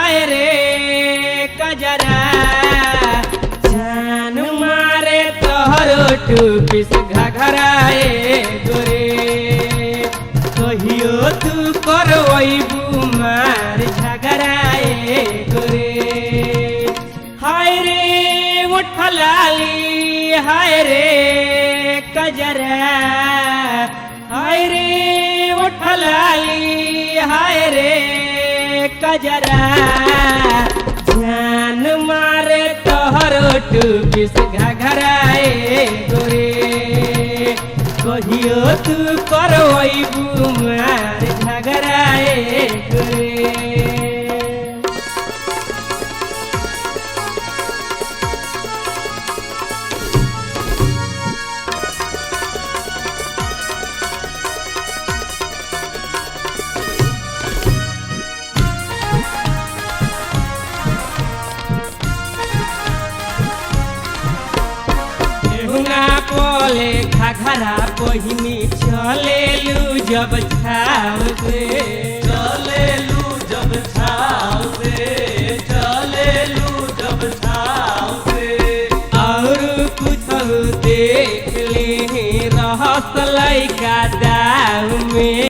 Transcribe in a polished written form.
हाय रे कजरा जान मारे तोहरो टूपिस घघराए गोरे कहियो तू करवैबू मार झगड़ाए गोरे हाय रे उठलाली हाय रे कजरा हाय रे उठलाली हाय रे कजरा जान मारे तोहरो टूपिस घघराए गोरे कहियो तू करवैबू मार झगड़ाए गोरे पोले घघरा पहिनी चलेलू जब छाव से चलेलू जब छाव से चलेलू जब छाव से और कुछ देख ले रहस लैका दाव में।